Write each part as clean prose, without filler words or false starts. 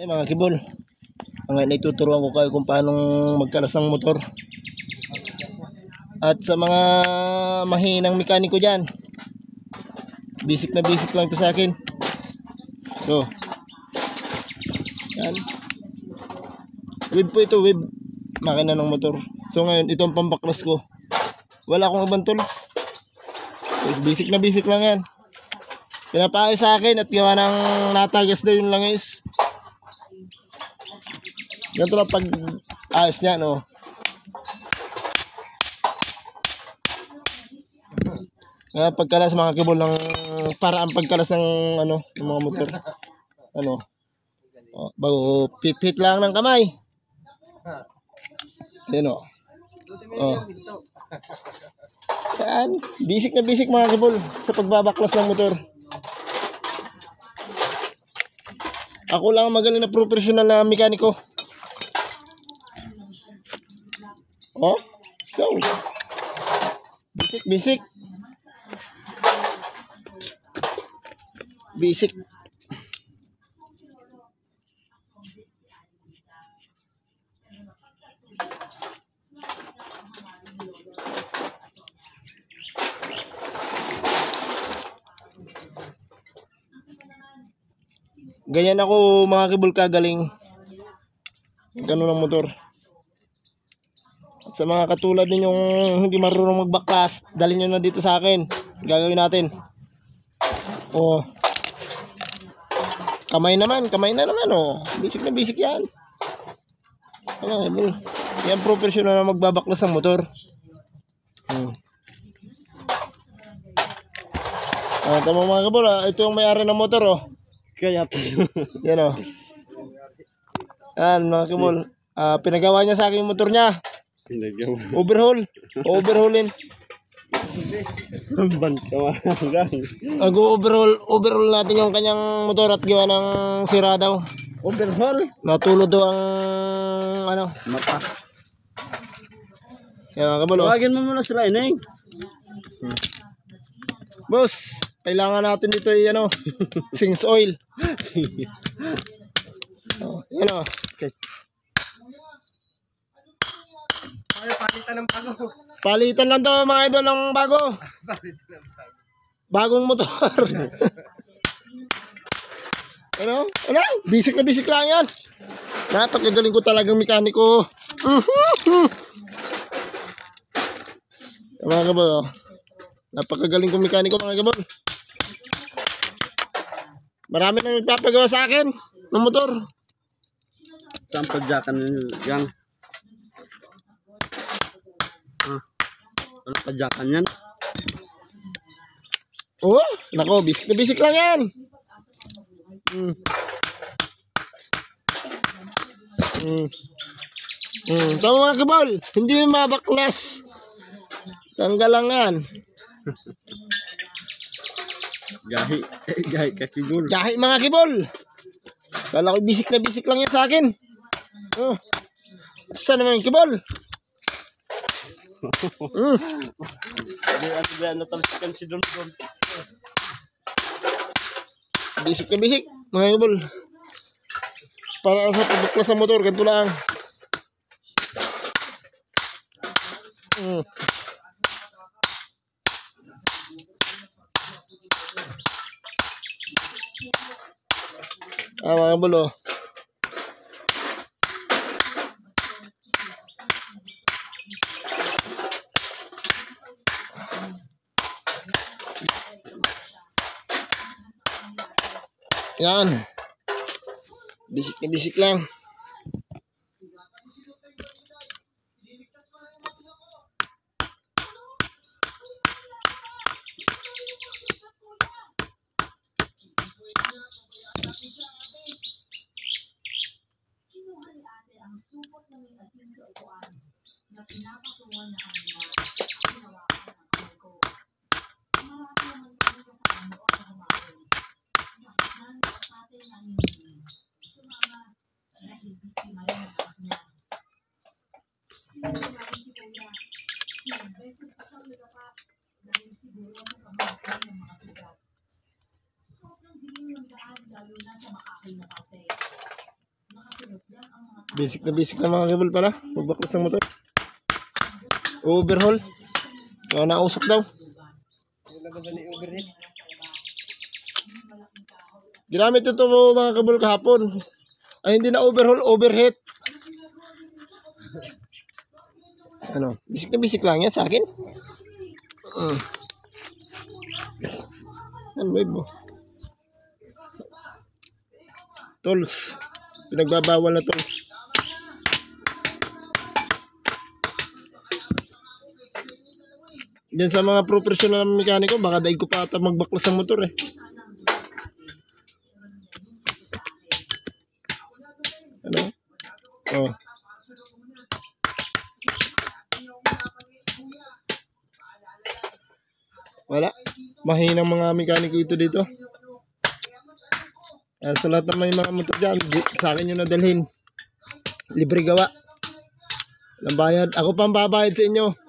Mga kibol, ngayon ituturuan ko kayo kung paano magkalas ng motor. At sa mga mahinang mekaniko dyan, basic na basic lang ito sa akin. Ito. Yan. Web po ito, web. Makina ng motor. So ngayon, ito ang pambaklas ko. Wala akong ibang tools. Basic na basic lang yan. Pinapaayos sa akin at gawa ng natagas daw yung langis. Ganito lang pag ayos niya, no? Pagkalas mga kibol ng paraan pagkalas ng ano, ng mga motor. Ano? Oh, bago pit-pit lang ng kamay. Ayun o. Oh. Yan. Basic na basic mga kibol sa pagbabaklas ng motor. Ako lang ang magaling na professional na mekaniko. Oh, so basic ganyan ako mga kibol kagaling ganun ang motor. Sa mga katulad ninyong hindi marunong magbaklas, dalhin nyo na dito sa akin. Gagawin natin. Oh. Kamay na naman oh. Basic na basic yan. Ano, yan professional na magbabaklas ng motor. Tama mga kabol, ito yung may-ari ng motor oh. Kaya yan oh. Yan mga kabol. Pinagawa niya sa akin yung motor niya. Overhaulin. Overhaul natin yung kanyang motor at gawa ng sira daw. Overhaul? Natulod daw ang ano? Mata. Yan mga kabalo. Tawagin mo muna sila ineng. Boss, kailangan natin dito ay ano, Sings oil. Oh, yan oh. Okay. Palitan ng bago. Palitan lang to mga idol ng bago. Bagong motor. Ano? Basic na basic lang yan. Napakagaling ko talagang mekaniko. Mga kabol, napakagaling kong mekaniko mga kabol. Marami nang nagpapagawa sa akin ng motor. Saan padyakan yang? Wala padyakan yan. Oh, nako, basic na basic lang yan. Tama mga kabol, hindi mabaklas. Tanggal lang yan. Gahi ka kibol. Gahi mga kibol. Kala ko basic na basic lang yan sa akin. Oh. Saan naman yung kibol? Natalsikan si Don. Basic na basic mga kibol. Para sa pagbaklas sa motor, ganito lang. Mga kibol oh. Yan. Basic na basic lang. Basic na mga kibol pala. Magbaklas ng motor. Overhaul. Kaya nausok daw. Ginamit ito mga kibol kahapon. Ay hindi na overhaul, overheat. Ano, basic lang yan sa akin. Ano wave mo? Tools. Pinagbabawal na tools. Diyan sa mga professional na mekaniko, baka daig ko pa ata magbaklas ng motor eh. Ano? Oh. Wala. Mahinang mga mekaniko ito dito. Sa lahat ng may mga motor dyan, sa akin yung nadalhin. Libre gawa. Walang bayad. Ako pang babayad sa inyo.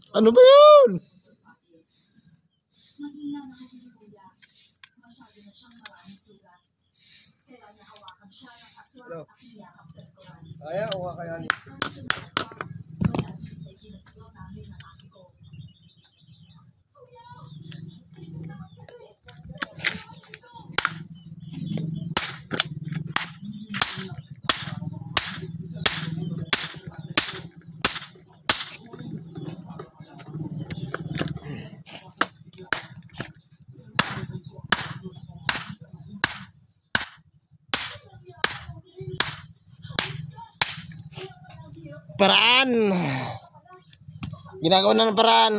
Ano ba yun? Ano? Kaya o kakayanin? Paraan. Ginagawa na ng paraan.